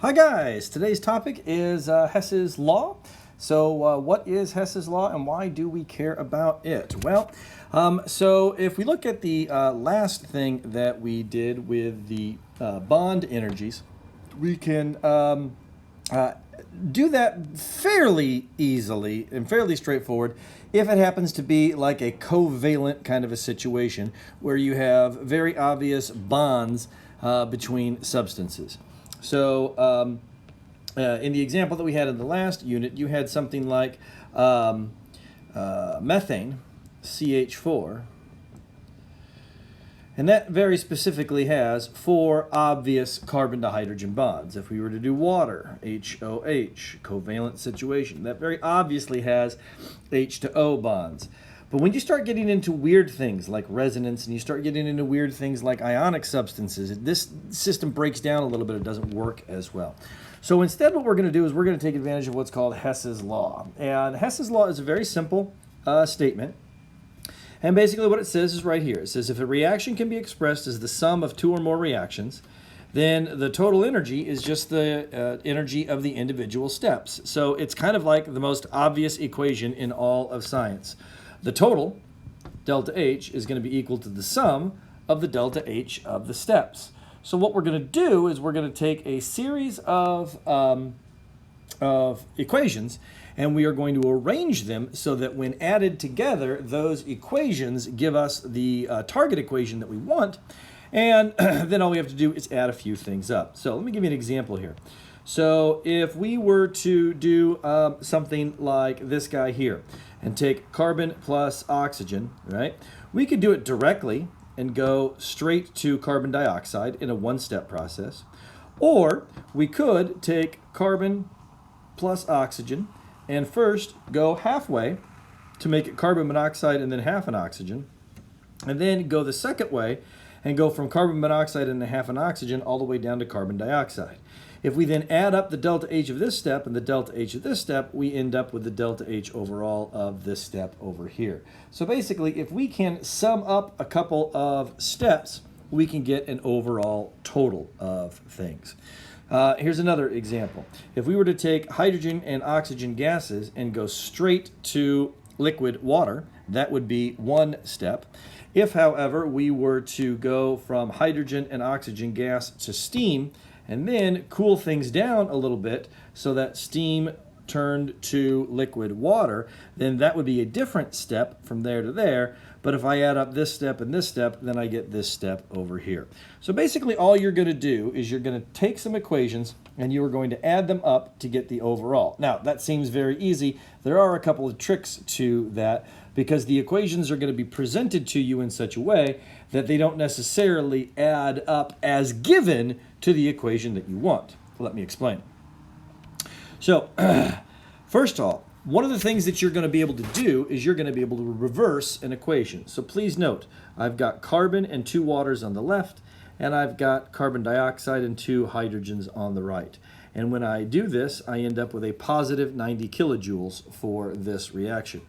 Hi guys, today's topic is Hess's Law. So what is Hess's Law and why do we care about it? Well, so if we look at the last thing that we did with the bond energies, we can do that fairly easily and fairly straightforward if it happens to be like a covalent kind of a situation where you have very obvious bonds between substances. So in the example that we had in the last unit, you had something like methane, CH4, and that very specifically has 4 obvious carbon to hydrogen bonds. If we were to do water, HOH, covalent situation, that very obviously has H to O bonds. But when you start getting into weird things like resonance and you start getting into weird things like ionic substances, this system breaks down a little bit. It doesn't work as well. So instead what we're going to do is we're going to take advantage of what's called Hess's Law. And Hess's Law is a very simple statement. And basically what it says is right here. It says if a reaction can be expressed as the sum of 2 or more reactions, then the total energy is just the energy of the individual steps. So it's kind of like the most obvious equation in all of science. The total, delta H, is going to be equal to the sum of the delta H of the steps. So what we're going to do is we're going to take a series of equations and we are going to arrange them so that when added together, those equations give us the target equation that we want. And then all we have to do is add a few things up. So let me give you an example here. So if we were to do something like this guy here and take carbon plus oxygen, right? We could do it directly and go straight to carbon dioxide in a one-step process. Or we could take carbon plus oxygen and first go halfway to make it carbon monoxide and then half an oxygen, and then go the second way and go from carbon monoxide and half an oxygen all the way down to carbon dioxide. If we then add up the delta H of this step and the delta H of this step, we end up with the delta H overall of this step over here. So basically, if we can sum up a couple of steps, we can get an overall total of things. Here's another example. If we were to take hydrogen and oxygen gases and go straight to liquid water, that would be one step. If, however, we were to go from hydrogen and oxygen gas to steam and then cool things down a little bit so that steam turned to liquid water, then that would be a different step from there to there. But if I add up this step and this step, then I get this step over here. So basically all you're going to do is you're going to take some equations and you are going to add them up to get the overall. Now, that seems very easy. There are a couple of tricks to that because the equations are going to be presented to you in such a way that they don't necessarily add up as given to the equation that you want. Let me explain. So, first of all, one of the things that you're going to be able to do is you're going to be able to reverse an equation. So please note, I've got carbon and 2 waters on the left, and I've got carbon dioxide and 2 hydrogens on the right. And when I do this, I end up with a positive 90 kilojoules for this reaction.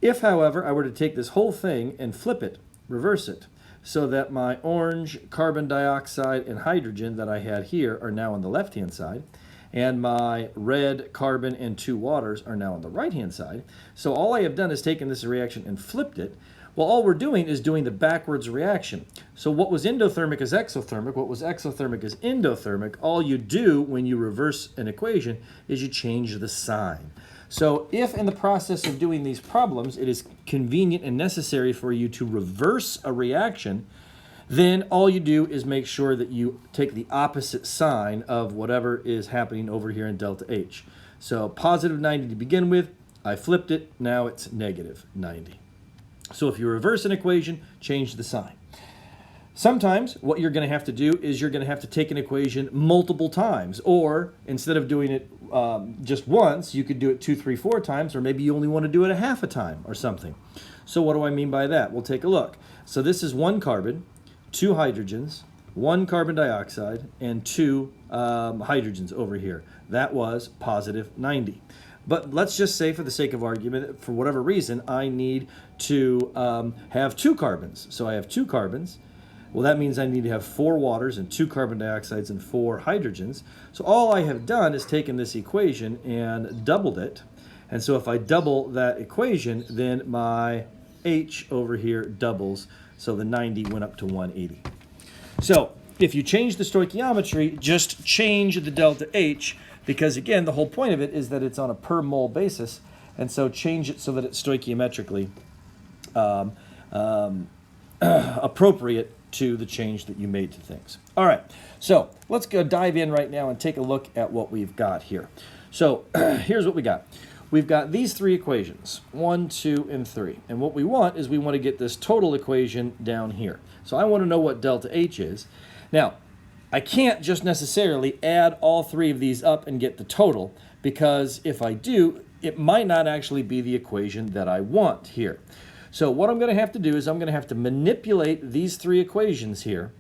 If, however, I were to take this whole thing and flip it, reverse it, so that my orange carbon dioxide and hydrogen that I had here are now on the left-hand side, and my red carbon and 2 waters are now on the right-hand side. So all I have done is taken this reaction and flipped it. Well, all we're doing is doing the backwards reaction. So what was endothermic is exothermic. What was exothermic is endothermic. All you do when you reverse an equation is you change the sign. So if in the process of doing these problems, it is convenient and necessary for you to reverse a reaction, then all you do is make sure that you take the opposite sign of whatever is happening over here in delta H. So positive 90 to begin with, I flipped it, now it's negative 90. So if you reverse an equation, change the sign. Sometimes what you're going to have to do is you're going to have to take an equation multiple times, or instead of doing it just once, you could do it 2, 3, 4 times, or maybe you only want to do it a half a time or something. So what do I mean by that? We'll take a look. So this is 1 carbon, 2 hydrogens, 1 carbon dioxide, and 2 hydrogens over here. That was positive 90. But let's just say, for the sake of argument, for whatever reason, I need to have 2 carbons. So I have 2 carbons. Well, that means I need to have 4 waters and 2 carbon dioxides and 4 hydrogens. So all I have done is taken this equation and doubled it. And so if I double that equation, then my H over here doubles. So the 90 went up to 180. So if you change the stoichiometry, just change the delta H, because again, the whole point of it is that it's on a per mole basis. And so change it so that it's stoichiometrically appropriate to the change that you made to things. All right, so let's go dive in right now and take a look at what we've got here. So here's what we got. We've got these 3 equations, 1, 2, and 3. And what we want is we want to get this total equation down here. So I want to know what delta H is. Now, I can't just necessarily add all 3 of these up and get the total, because if I do, it might not actually be the equation that I want here. So what I'm going to have to do is I'm going to have to manipulate these 3 equations here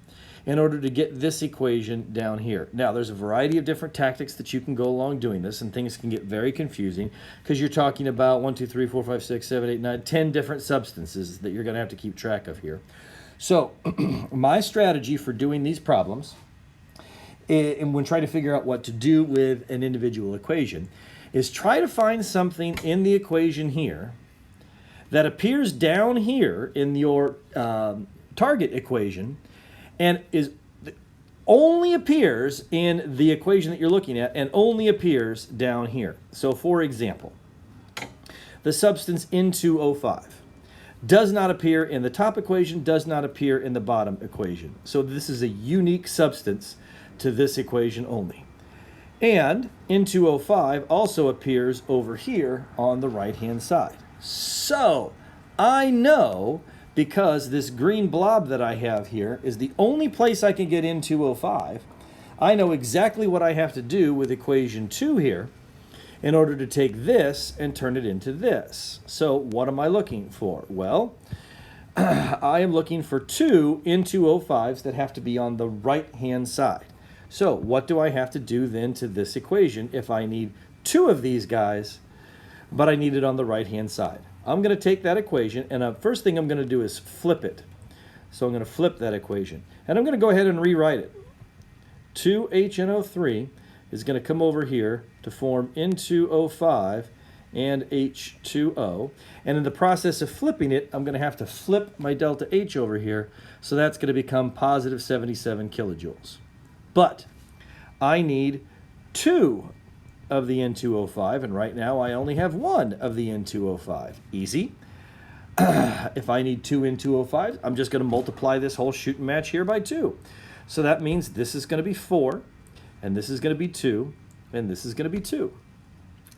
in order to get this equation down here. Now, there's a variety of different tactics that you can go along doing this, and things can get very confusing because you're talking about 1, 2, 3, 4, 5, 6, 7, 8, 9, 10 different substances that you're going to have to keep track of here. So my strategy for doing these problems, and when trying to figure out what to do with an individual equation, is try to find something in the equation here that appears down here in your target equation and only appears in the equation that you're looking at and only appears down here. So for example, the substance N2O5 does not appear in the top equation, does not appear in the bottom equation. So this is a unique substance to this equation only. And N2O5 also appears over here on the right-hand side. So I know, because this green blob that I have here is the only place I can get N2O5, I know exactly what I have to do with equation 2 here in order to take this and turn it into this. So what am I looking for? Well, I am looking for 2 N2O5s that have to be on the right-hand side. So what do I have to do then to this equation if I need 2 of these guys, but I need it on the right-hand side? I'm going to take that equation, and the first thing I'm going to do is flip it. So I'm going to flip that equation. And I'm going to go ahead and rewrite it. 2HNO3 is going to come over here to form N2O5 and H2O. And in the process of flipping it, I'm going to have to flip my delta H over here. So that's going to become positive 77 kilojoules. But I need 2 of the N2O5, and right now I only have 1 of the N2O5. Easy. If I need 2 N2O5s, I'm just going to multiply this whole shoot and match here by 2. So that means this is going to be 4, and this is going to be 2, and this is going to be 2.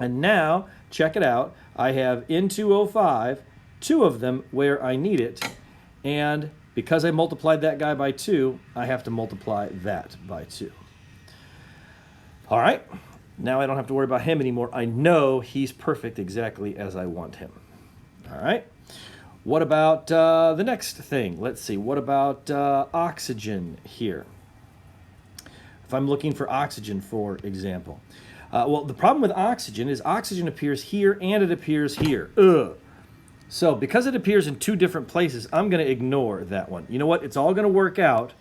And now, check it out, I have N2O5, 2 of them where I need it, and because I multiplied that guy by 2, I have to multiply that by 2. All right. Now I don't have to worry about him anymore. I know he's perfect exactly as I want him. All right. What about the next thing? Let's see. What about oxygen here? If I'm looking for oxygen, for example. Well, the problem with oxygen is oxygen appears here and it appears here. Ugh. So because it appears in 2 different places, I'm going to ignore that one. You know what? It's all going to work out.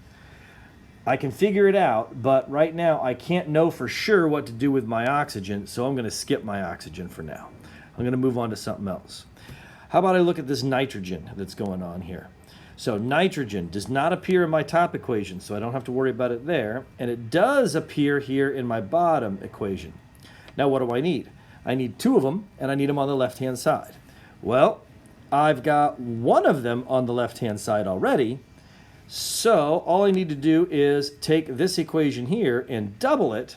I can figure it out, but right now I can't know for sure what to do with my oxygen, so I'm going to skip my oxygen for now. I'm going to move on to something else. How about I look at this nitrogen that's going on here? So nitrogen does not appear in my top equation, so I don't have to worry about it there, and it does appear here in my bottom equation. Now what do I need? I need 2 of them, and I need them on the left-hand side. Well, I've got 1 of them on the left-hand side already, so all I need to do is take this equation here and double it,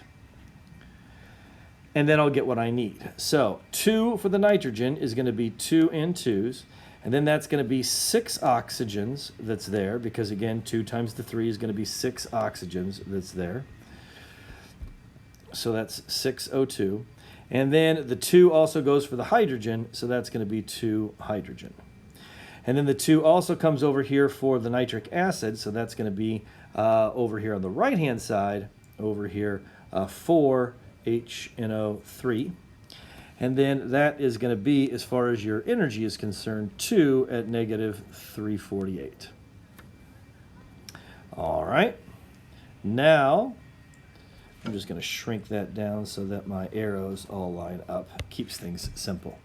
and then I'll get what I need. So 2 for the nitrogen is going to be 2 N2s, and then that's going to be 6 oxygens that's there, because again, 2 times the 3 is going to be 6 oxygens that's there. So that's 6 O2. And then the 2 also goes for the hydrogen, so that's going to be 2 hydrogen. And then the 2 also comes over here for the nitric acid, so that's going to be over here on the right-hand side, over here 4 HNO3. And then that is going to be, as far as your energy is concerned, 2 at negative 348. All right. Now, I'm just going to shrink that down so that my arrows all line up. Keeps things simple.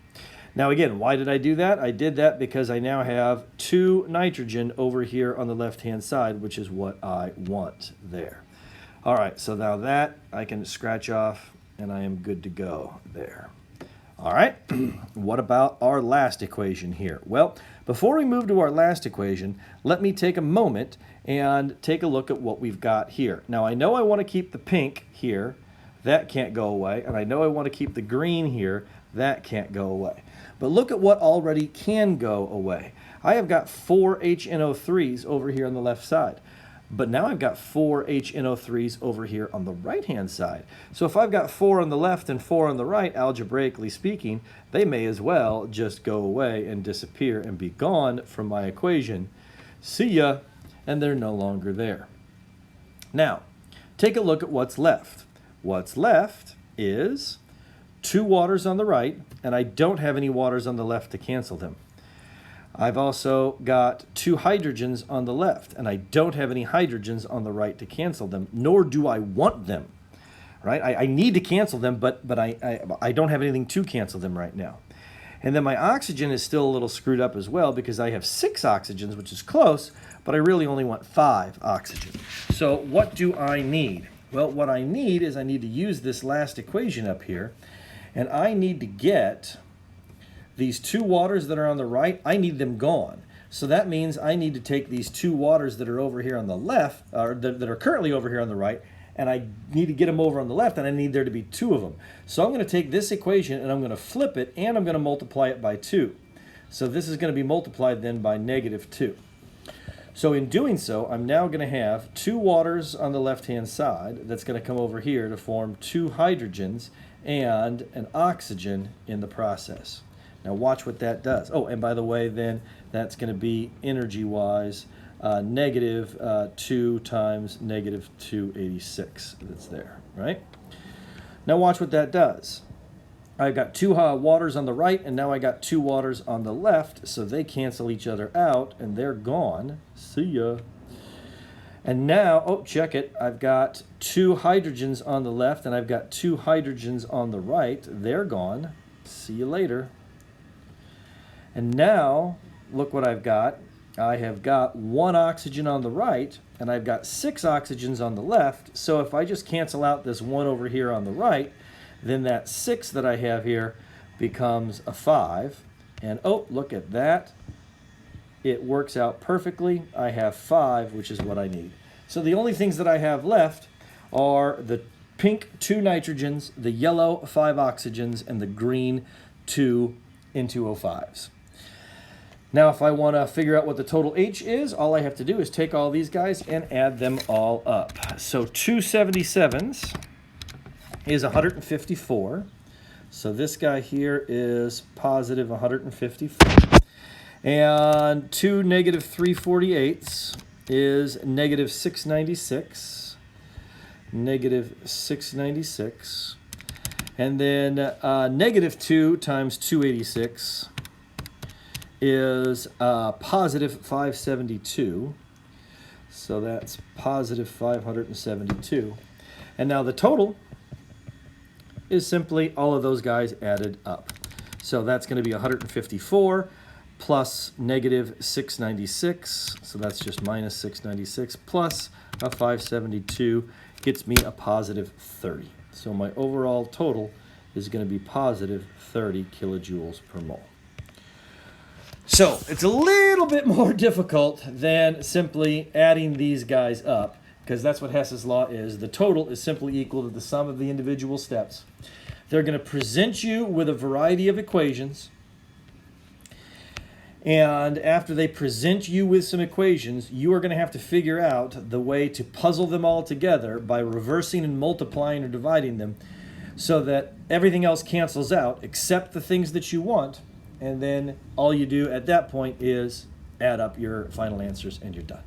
Now again, why did I do that? I did that because I now have 2 nitrogen over here on the left-hand side, which is what I want there. All right, so now that I can scratch off and I am good to go there. All right, what about our last equation here? Well, before we move to our last equation, let me take a moment and take a look at what we've got here. Now, I know I want to keep the pink here. That can't go away. And I know I want to keep the green here. That can't go away. But look at what already can go away. I have got 4 HNO3s over here on the left side. But now I've got 4 HNO3s over here on the right-hand side. So if I've got 4 on the left and 4 on the right, algebraically speaking, they may as well just go away and disappear and be gone from my equation. See ya, and they're no longer there. Now, take a look at what's left. What's left is 2 waters on the right, and I don't have any waters on the left to cancel them. I've also got 2 hydrogens on the left, and I don't have any hydrogens on the right to cancel them, nor do I want them, right? I need to cancel them, but I don't have anything to cancel them right now. And then my oxygen is still a little screwed up as well because I have 6 oxygens, which is close, but I really only want 5 oxygen. So what do I need? Well, what I need is I need to use this last equation up here, and I need to get these 2 waters that are on the right, I need them gone. So that means I need to take these 2 waters that are over here on the left, or that are currently over here on the right, and I need to get them over on the left, and I need there to be 2 of them. So I'm going to take this equation, and I'm going to flip it, and I'm going to multiply it by 2. So this is going to be multiplied then by -2. So in doing so, I'm now going to have 2 waters on the left-hand side. That's going to come over here to form 2 hydrogens and an oxygen in the process. Now watch what that does. Oh, and by the way, then that's going to be energy-wise -2 times -286 that's there, right? Now watch what that does. I've got 2 waters on the right, and now I got 2 waters on the left, so they cancel each other out, and they're gone. See ya. And now, oh, check it. I've got 2 hydrogens on the left, and I've got 2 hydrogens on the right. They're gone. See you later. And now, look what I've got. I have got 1 oxygen on the right, and I've got 6 oxygens on the left. So if I just cancel out this 1 over here on the right, then that 6 that I have here becomes a 5. And oh, look at that. It works out perfectly. I have 5, which is what I need. So the only things that I have left are the pink 2 nitrogens, the yellow 5 oxygens, and the green 2 N2O5s. Now, if I want to figure out what the total H is, all I have to do is take all these guys and add them all up. So 277s is 154. So this guy here is positive 154. And 2 -348s is -696. -696. And then -2 times 286 is positive 572. So that's positive 572. And now the total is simply all of those guys added up. So that's going to be 154 plus -696. So that's just minus 696 plus a 572 gets me a positive 30. So my overall total is going to be positive 30 kilojoules per mole. So it's a little bit more difficult than simply adding these guys up, because that's what Hess's law is. The total is simply equal to the sum of the individual steps. They're going to present you with a variety of equations, and after they present you with some equations, you are going to have to figure out the way to puzzle them all together by reversing and multiplying or dividing them so that everything else cancels out except the things that you want. And then all you do at that point is add up your final answers and you're done.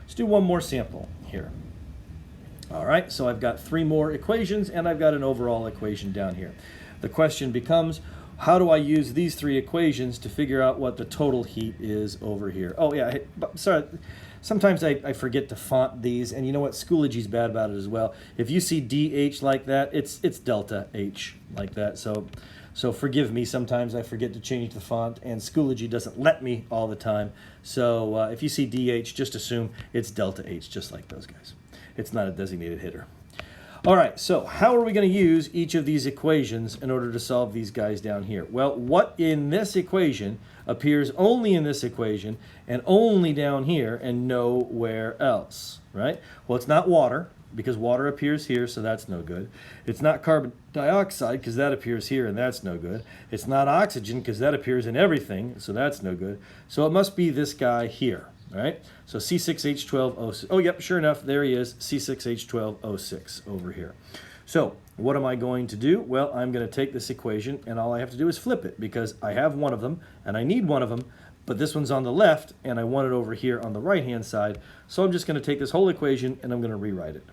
Let's do one more sample here. All right, so I've got 3 more equations and I've got an overall equation down here. The question becomes, how do I use these 3 equations to figure out what the total heat is over here? Oh yeah, sorry. Sometimes I forget to font these, and you know what? Schoology's bad about it as well. If you see DH like that, it's delta H like that. So forgive me, sometimes I forget to change the font, and Schoology doesn't let me all the time. So if you see DH, just assume it's delta H, just like those guys. It's not a designated hitter. All right, so how are we going to use each of these equations in order to solve these guys down here? Well, what in this equation appears only in this equation and only down here and nowhere else, right? Well, it's not water, because water appears here, so that's no good. It's not carbon dioxide, because that appears here, and that's no good. It's not oxygen, because that appears in everything, so that's no good. So it must be this guy here, right? So C6H12O6. Oh, yep, sure enough, there he is, C6H12O6 over here. So what am I going to do? Well, I'm going to take this equation, and all I have to do is flip it, because I have one of them, and I need one of them, but this one's on the left, and I want it over here on the right-hand side. So I'm just going to take this whole equation, and I'm going to rewrite it.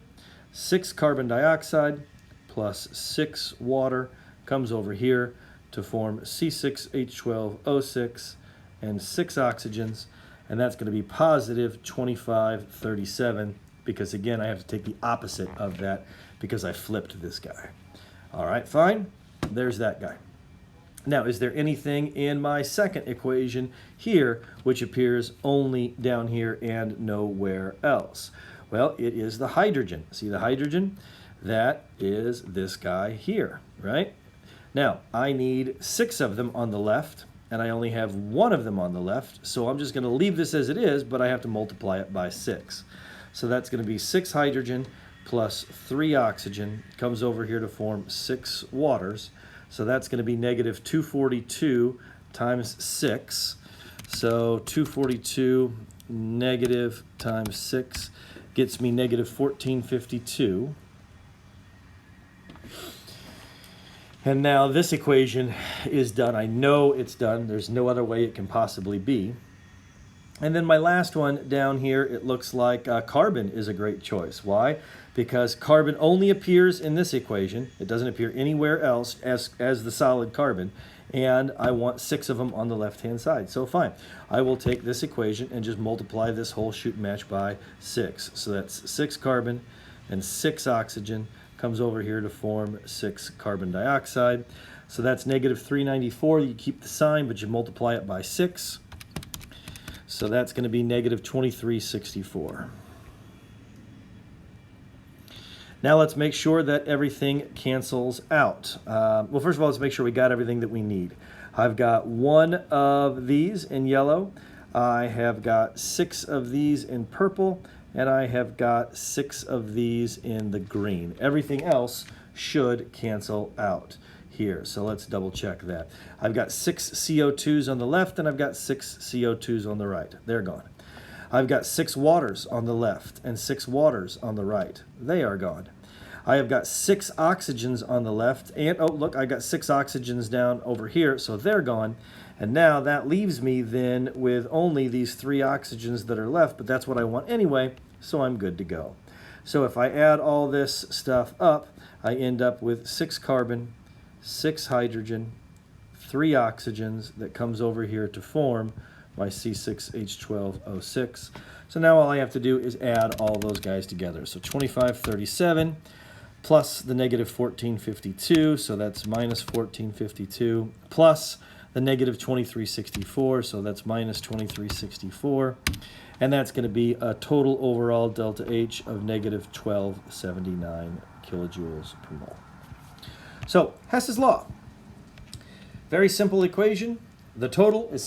6 carbon dioxide plus 6 water comes over here to form C6H12O6 and 6 oxygens, and that's going to be positive 2537, because again I have to take the opposite of that because I flipped this guy. All right, fine, there's that guy. Now, is there anything in my second equation here which appears only down here and nowhere else? Well, it is the hydrogen. See the hydrogen? That is this guy here, right? Now, I need 6 of them on the left, and I only have 1 of them on the left, so I'm just going to leave this as it is, but I have to multiply it by 6. So that's going to be 6 hydrogen plus 3 oxygen comes over here to form 6 waters. So that's going to be negative 242 times 6. So 242 negative times 6 gets me negative 1452. And now this equation is done. I know it's done. There's no other way it can possibly be. And then my last one down here, it looks like carbon is a great choice. Why? Because carbon only appears in this equation. It doesn't appear anywhere else as the solid carbon. And I want 6 of them on the left-hand side. So fine, I will take this equation and just multiply this whole shoot match by 6. So that's 6 carbon and 6 oxygen comes over here to form 6 carbon dioxide. So that's negative 394. You keep the sign, but you multiply it by 6. So that's going to be negative 2364. Now let's make sure that everything cancels out. Well, first of all, let's make sure we got everything that we need. I've got 1 of these in yellow. I have got 6 of these in purple. And I have got 6 of these in the green. Everything else should cancel out here. So let's double check that. I've got 6 CO2s on the left, and I've got 6 CO2s on the right. They're gone. I've got 6 waters on the left and 6 waters on the right. They are gone. I have got 6 oxygens on the left, and oh look, I got 6 oxygens down over here, so they're gone. And now that leaves me then with only these 3 oxygens that are left, but that's what I want anyway, so I'm good to go. So if I add all this stuff up, I end up with 6 carbon, 6 hydrogen, 3 oxygens that comes over here to form my C6H12O6. So now all I have to do is add all those guys together. So 2537 plus the negative 1452, so that's minus 1452, plus the negative 2364, so that's minus 2364. And that's going to be a total overall delta H of negative 1279 kilojoules per mole. So Hess's law. Very simple equation. The total is